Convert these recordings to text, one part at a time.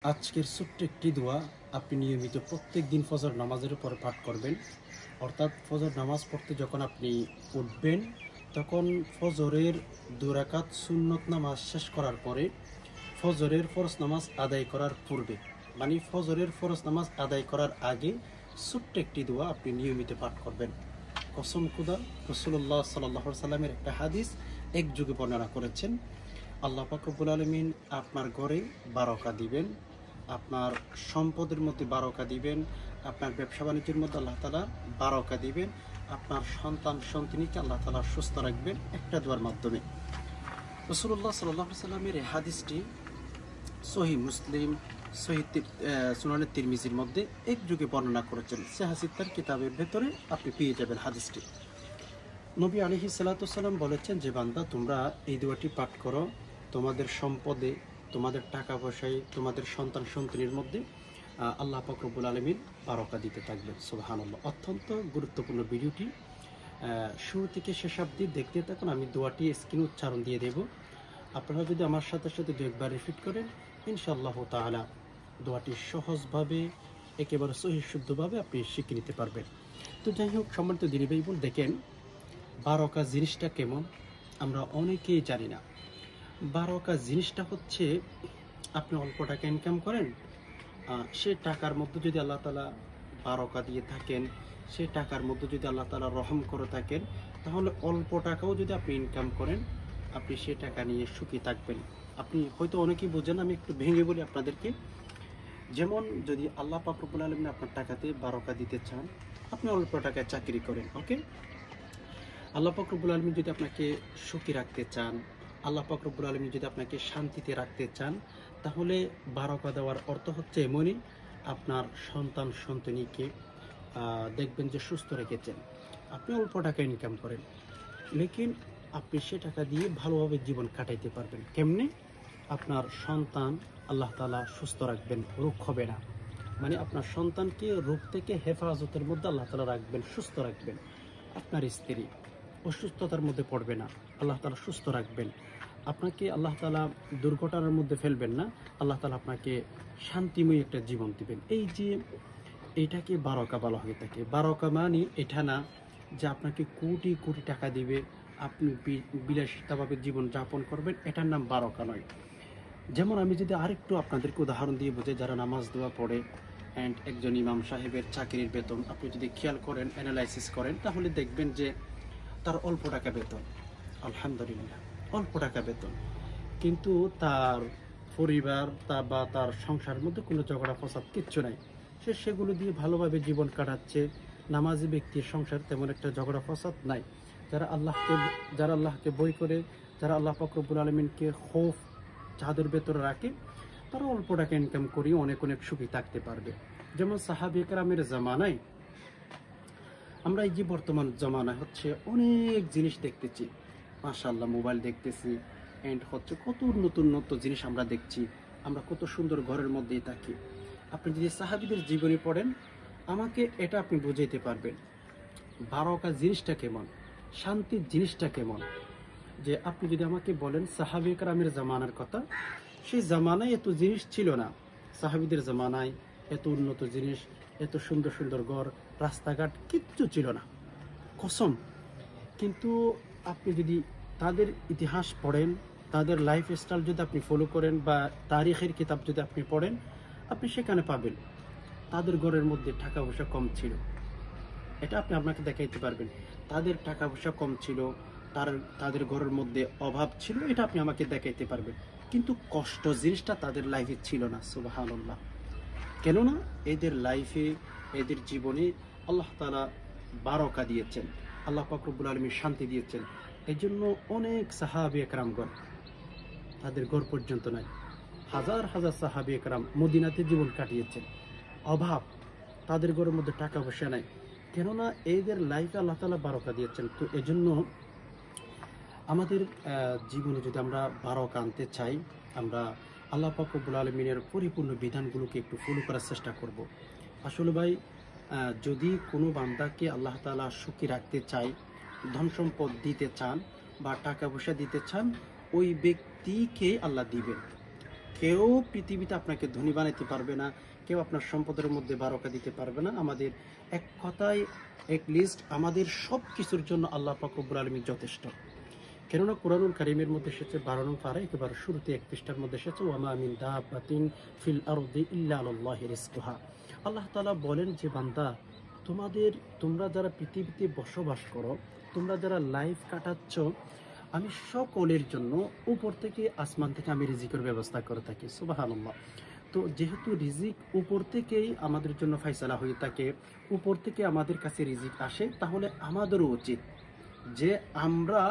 আজকের ছোট্ট একটি দোয়া আপনি নিয়মিত প্রত্যেক দিন ফজর নামাজের উপর পাঠ করবেন। অর্থাৎ ফজর নামাজ পড়তে যখন আপনি উঠবেন, তখন ফজরের 2 রাকাত সুন্নত নামাজ শেষ করার পরে ফজরের ফরজ নামাজ আদায় করার পূর্বে, মানে ফজরের ফরজ নামাজ আদায় করার আগে ছোট্ট একটি দোয়া আপনি নিয়মিত পাঠ করবেন। কসম খুদা, রাসূলুল্লাহ সাল্লাল্লাহু আলাইহি সাল্লামের একটা হাদিস এক যুগে বর্ণনা করেছেন, আল্লাহ পাক রব্বুল আলামিন আপনার ঘরে বারাকা দিবেন, আপনার সম্পদের মধ্যে বারাকা দিবেন, আপনার ব্যবসা বাণিজ্যের মধ্যে আল্লাহ তাআলা বারাকা দিবেন, আপনার সন্তান সন্ততিকে আল্লাহ তাআলা সুস্থ রাখবেন একটা দোয়ার মাধ্যমে। রাসূলুল্লাহ সাল্লাল্লাহু আলাইহি সাল্লামের এই হাদিসটি সহিহ মুসলিম, সহিহ সুনানে তিরমিজির মধ্যে এক যুগে বর্ণনা করেছেন। সিহাহ সিত্তার কিতাবের ভেতরে আপনি পেয়ে যাবেন হাদিসটি। নবী আলাইহিস সালাতু ওয়াসসালাম বলেছেন যে বান্দা, তোমরা এই দোয়াটি পাঠ করো, তোমাদের সম্পদে, তোমাদের টাকা পয়সায়, তোমাদের সন্তান সন্ততির মধ্যে আল্লাহ পাক রব্বুল আলামিন বারাকা দিতে থাকবেন। সুবহানাল্লাহ। অত্যন্ত গুরুত্বপূর্ণ ভিডিওটি শুরু থেকে শেষ অবধি দেখতে থাকুন। আমি দোয়াটি স্ক্রিনে উচ্চারণ দিয়ে দেব, আপনারা যদি আমার সাথে সাথে দু একবার রিপিট করেন, ইনশাআল্লাহ তাআলা দোয়াটি সহজভাবে, একেবারে সহিহ শুদ্ধভাবে আপনি শিখে নিতে পারবেন। তো যাই হোক, সম্মানিত দিনী ভাই বোন, দেখেন বারাকা জিনিসটা কেমন আমরা অনেকেই জানি না। বারাকা জিনিসটা হচ্ছে, আপনি অল্প টাকা ইনকাম করেন, সে টাকার মধ্যে যদি আল্লাহ তাআলা বারাকা দিয়ে থাকেন, সে টাকার মধ্যে যদি আল্লাহ তাআলা রহম করে থাকেন, তাহলে অল্প টাকাও যদি আপনি ইনকাম করেন, আপনি সে টাকা নিয়ে সুখী থাকবেন। আপনি হয়তো অনেকেই বোঝেন, আমি একটু ভেঙে বলি আপনাদেরকে। যেমন যদি আল্লাহ পাক রব্বুল আলামিন আপনার টাকাতে বারাকা দিতে চান, আপনি অল্প টাকায় চাকরি করেন, ওকে। আল্লাহ পাক রব্বুল আলামিন যদি আপনাকে সুখী রাখতে চান, আল্লাহ পাক রব্বুল আলামিন যদি আপনাকে শান্তিতে রাখতে চান, তাহলে বারাকা দেওয়ার অর্থ হচ্ছে এমনই, আপনার সন্তান সন্ততিকে দেখবেন যে সুস্থ রেখেছেন। আপনি অল্প টাকা ইনকাম করেন, লেকিন আপনি সে টাকা দিয়ে ভালোভাবে জীবন কাটাইতে পারবেন। কেমনে? আপনার সন্তান আল্লাহ তাআলা সুস্থ রাখবেন, রোগ হবে না, মানে আপনার সন্তানকে রোগ থেকে হেফাজতের মধ্যে আল্লাহ তাআলা রাখবেন, সুস্থ রাখবেন। আপনার স্ত্রী অসুস্থতার মধ্যে পড়বে না, আল্লাহ তাআলা সুস্থ রাখবেন। আপনাকে আল্লাহ তাআলা দুর্ঘটনার মধ্যে ফেলবেন না, আল্লাহ তাআলা আপনাকে শান্তিময় একটা জীবন দিবেন। এই যে এইটাকে বারাকা বলা হয়ে থাকে। বারাকা মানে এটা না যে আপনাকে কোটি কোটি টাকা দিবে, আপনি বিলাসিতাভাবে জীবন যাপন করবেন, এটার নাম বারাকা নয়। যেমন আমি যদি আরেকটু আপনাদেরকে উদাহরণ দিয়ে বোঝাই, যারা নামাজ দোয়া পড়ে অ্যান্ড একজন ইমাম সাহেবের চাকরির বেতন আপনি যদি খেয়াল করেন, অ্যানালাইসিস করেন, তাহলে দেখবেন যে তার অল্প টাকা বেতন, আলহামদুলিল্লাহ অল্প টাকা বেতন, কিন্তু তার পরিবার বা তার সংসারের মধ্যে কোনো ঝগড়া ফসাদ কিচ্ছু নাই। সে সেগুলো দিয়ে ভালোভাবে জীবন কাটাচ্ছে। নামাজি ব্যক্তির সংসার তেমন একটা ঝগড়া ফসাদ নাই। যারা আল্লাহকে ভয় করে, যারা আল্লাহ পাক রব্বুল আলামিনকে খৌফ যাদের ভেতরে রাখে, তারা অল্প টাকা ইনকাম করিয়ে অনেক অনেক সুখী থাকতে পারবে। যেমন সাহাবী কেরামের জামানায়, আমরা এই যে বর্তমান জামানায় হচ্ছে অনেক জিনিস দেখতেছি, মাশাআল্লাহ, মোবাইল দেখতেছি, এন্ড হচ্ছে কত নতুন নতুন জিনিস আমরা দেখছি, আমরা কত সুন্দর ঘরের মধ্যেই থাকি। আপনি যদি সাহাবীদের জীবনী পড়েন, আমাকে এটা আপনি বুঝাইতে পারবেন বারাকা জিনিসটা কেমন, শান্তির জিনিসটা কেমন। যে আপনি যদি আমাকে বলেন সাহাবী কেরামের জামানার কথা, সেই জামানায় এত জিনিস ছিল না। সাহাবীদের জামানায় এত উন্নত জিনিস, এত সুন্দর সুন্দর ঘর, রাস্তাঘাট কিচ্ছু ছিল না, কসম। কিন্তু আপনি যদি তাদের ইতিহাস পড়েন, তাদের লাইফস্টাইল যদি আপনি ফলো করেন, বা তারিখের কিতাব যদি আপনি পড়েন, আপনি সেখানে পাবেন তাদের ঘরের মধ্যে টাকা পয়সা কম ছিল। এটা আপনি আপনাকে দেখাইতে পারবেন, তাদের টাকা পয়সা কম ছিল, তাদের ঘরের মধ্যে অভাব ছিল, এটা আপনি আমাকে দেখাইতে পারবেন। কিন্তু কষ্ট জিনিসটা তাদের লাইফে ছিল না। সুবহানাল্লাহ। কেননা এদের লাইফে, এদের জীবনে আল্লাহ তাআলা বারাকা দিয়েছেন, আল্লাহ পাক রব্বুল আলামিন শান্তি দিয়েছেন। এই জন্য অনেক সাহাবী একরামগণ, তাদের ঘর পর্যন্ত নাই, হাজার হাজার সাহাবী একরাম মদিনাতে জীবন কাটিয়েছেন। অভাব, তাদের ঘরের মধ্যে টাকা পয়সা নাই, কেননা এদের লাইফে আল্লাহ তাআলা বারাকা দিয়েছেন। তো এজন্য আমাদের জীবনে যদি আমরা বারাকা আনতে চাই, আমরা আল্লাহ পাক রব্বুল আলামিনের পরিপূর্ণ বিধানগুলোকে একটু ফলো করার চেষ্টা করব। আসলে ভাই, যদি কোনো বান্দাকে আল্লাহ তাআলা সুখী রাখতে চায়, ধন সম্পদ দিতে চান বা টাকা পয়সা দিতে চান, ওই ব্যক্তিকে আল্লাহ দিবেন। কেউ পৃথিবীতে আপনাকে ধনী বানাইতে পারবে না, কেউ আপনার সম্পদের মধ্যে বারকা দিতে পারবে না। আমাদের এক কথায় লিস্ট আমাদের সব কিছুর জন্য আল্লাহ পাক রব্বুল আলামিন যথেষ্ট। কেননা কুরআনুল কারীমের মধ্যে এসেছে 12 নং পারা একেবারে শুরুতে 1 পৃষ্ঠার মধ্যে এসেছে ওয়ামা মিন দাব্বাতিন ফিল আরদি ইল্লা আলাল্লাহি রিজকুহা। আল্লাহ তাআলা বলেন যে বান্দা, তোমরা যারা পৃথিবীতে বসবাস করো, তোমরা যারা লাইফ কাটাচ্ছ, আমি সকলের জন্য উপর থেকে আসমান থেকে আমি রিজিকের ব্যবস্থা করে থাকি। সুবহানাল্লাহ। তো যেহেতু রিজিক উপর থেকেই আমাদের জন্য ফায়সালা হয়ে থাকে, উপর থেকে আমাদের কাছে রিজিক আসে, তাহলে আমাদেরও উচিত যে আমরা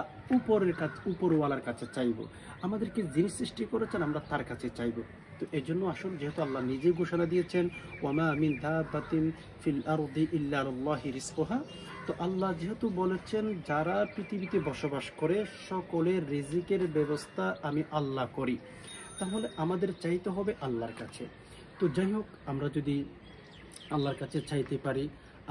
উপরওয়ালার কাছে চাইবো। আমাদেরকে যিনি সৃষ্টি করেছেন আমরা তার কাছে চাইবো। তো এই জন্য আসুন, যেহেতু আল্লাহ নিজেই ঘোষণা দিয়েছেন ওয়ামা মিন দাব্বাতিন ফিল আরদি ইল্লা আলাল্লাহি রিজকুহা, তো আল্লাহ যেহেতু বলেছেন যারা পৃথিবীতে বসবাস করে সকলের রিজিকের ব্যবস্থা আমি আল্লাহ করি, তাহলে আমাদের চাইতে হবে আল্লাহর কাছে। তো যাই হোক, আমরা যদি আল্লাহর কাছে চাইতে পারি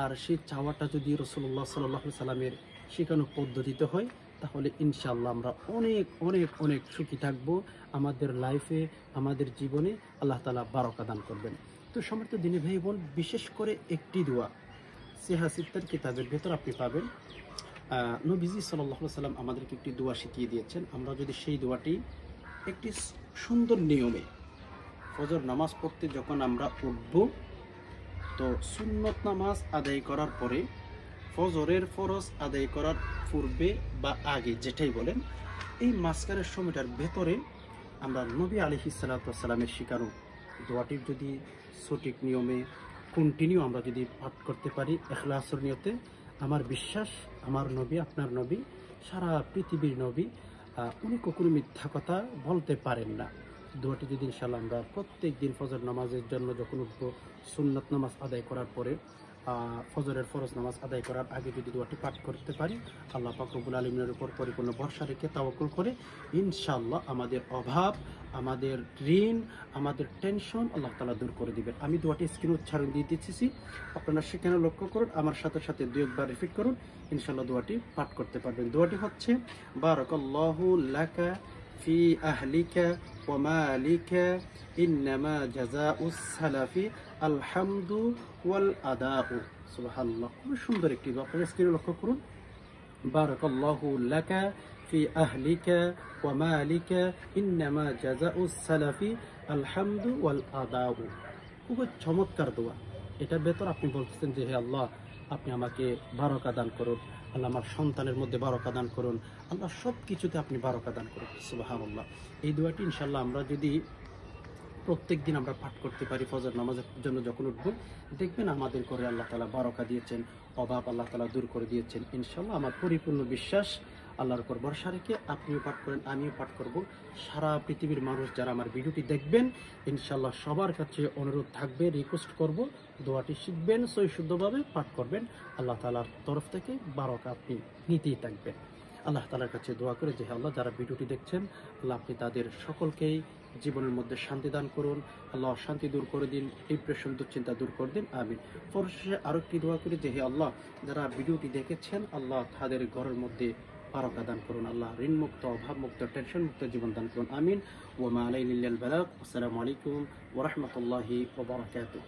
আর সেই চাওয়াটা যদি রাসূলুল্লাহ সাল্লাল্লাহু আলাইহি সাল্লামের শেখানো পদ্ধতিতে হয়, তাহলে ইনশাআল্লাহ আমরা অনেক অনেক অনেক সুখী থাকবো। আমাদের লাইফে, আমাদের জীবনে আল্লাহ তাআলা বারাকা দান করবেন। তো সম্মানিত দিনী ভাই বোন, বিশেষ করে একটি দোয়া সিহা সিত্তার কিতাবের ভেতর আপনি পাবেন। নবীজি সাল্লাল্লাহু আলাইহি সাল্লাম আমাদেরকে একটি দোয়া শিখিয়ে দিয়েছেন। আমরা যদি সেই দোয়াটি একটি সুন্দর নিয়মে ফজর নামাজ পড়তে যখন আমরা উঠব, তো সুন্নত নামাজ আদায় করার পরে, ফজরের ফরজ আদায় করার পূর্বে বা আগে যেটাই বলেন, এই মাঝখানের সময়টার ভেতরে আমরা নবী আলাইহিস সালাতু ওয়াস সালামের শিখানো দোয়াটির যদি সঠিক নিয়মে কন্টিনিউ আমরা যদি পাঠ করতে পারি ইখলাসের নিয়তে, আমার বিশ্বাস আমার নবী, আপনার নবী, সারা পৃথিবীর নবী, উনি কখনো মিথ্যা কথা বলতে পারেন না। দোয়াটি যদি ইনশাআল্লাহ আমরা প্রত্যেক দিন ফজর নামাজের জন্য যখন উঠব, সুন্নত নামাজ আদায় করার পরে, ফজরের ফরজ নামাজ আদায় করার আগে যদি দোয়াটি পাঠ করতে পারি, আল্লাহ পাক রব্বুল আলামিনের উপর পরিপূর্ণ ভরসা রেখে তাওয়াক্কুল করে ইনশাআল্লাহ আমাদের অভাব, আমাদের ঋণ, আমাদের টেনশন আল্লাহ তাআলা দূর করে দিবেন। আমি দোয়াটি স্ক্রিনে উচ্চারণ দিয়ে দিচ্ছি, আপনারা সেখানে লক্ষ্য করুন, আমার সাথে সাথে দুই একবার রিপিট করুন, ইনশাআল্লাহ দোয়াটি পাঠ করতে পারবেন। দোয়াটি হচ্ছে বারাকাল্লাহু লাকা ফি আহলিকা ওয়া মালিকা ইন্নামা জাযাউস সালাফি আলহামদু ওয়াল আদাউ। সুবহানাল্লাহ। খুব সুন্দর একটি দোয়া, আপনারা স্ক্রিনে লক্ষ্য করুন। বারাকাল্লাহু লাকা ফি আহলিকা ওয়া মালিকা ইন্নামা জাযাউস সালাফি আলহামদু ওয়াল আদাউ। খুব চমৎকার দোয়া। এটার ভেতর আপনি বলতেছেন যে হে আল্লাহ, আপনি আমাকে বারাকা দান করুন, আল্লাহ আমার সন্তানের মধ্যে বারাকা দান করুন, আল্লাহ সব কিছুতে আপনি বারাকা দান করুন। সুবহানাল্লাহ। এই দোয়াটি ইনশাআল্লাহ আমরা যদি প্রত্যেক দিন আমরা পাঠ করতে পারি ফজর নামাজের জন্য যখন উঠবো, দেখবেন আমাদের ঘরে আল্লাহ তাআলা বারাকা দিয়েছেন, অভাব আল্লাহ তাআলা দূর করে দিয়েছেন। ইনশাআল্লাহ আমার পরিপূর্ণ বিশ্বাস, আল্লাহর উপর ভরসা রেখে আপনিও পাঠ করেন, আমিও পাঠ করব। সারা পৃথিবীর মানুষ যারা আমার ভিডিওটি দেখবেন, ইনশাআল্লাহ সবার কাছে অনুরোধ থাকবে, রিকোয়েস্ট করব, দোয়াটি শিখবেন, সহি শুদ্ধভাবে পাঠ করবেন। আল্লাহ তাআলার তরফ থেকে বারাকা আপনি নিতেই থাকবেন। আল্লাহ তাআলার কাছে দোয়া করে যে আল্লাহ, যারা ভিডিওটি দেখছেন, আল্লাহ আপনি তাদের সকলকেই জীবনের মধ্যে শান্তি দান করুন, আল্লাহ শান্তি দূর করে দিন, ডিপ্রেশন দুশ্চিন্তা দূর করে দিন, আমিন। পরশেষে আরো একটি দোয়া করি যে হে আল্লাহ, যারা ভিডিওটি দেখেছেন, আল্লাহ তাদের ঘরের মধ্যে বারাকা দান করুন, আল্লাহ ঋণ মুক্ত, অভাব মুক্ত, টেনশন মুক্ত জীবন দান করুন, আমিন। ওয়া মা আলাইনা ইল্লাল বালাগ। আসসালামু আলাইকুম ওয়া রাহমাতুল্লাহি ওয়া বারাকাতুহু।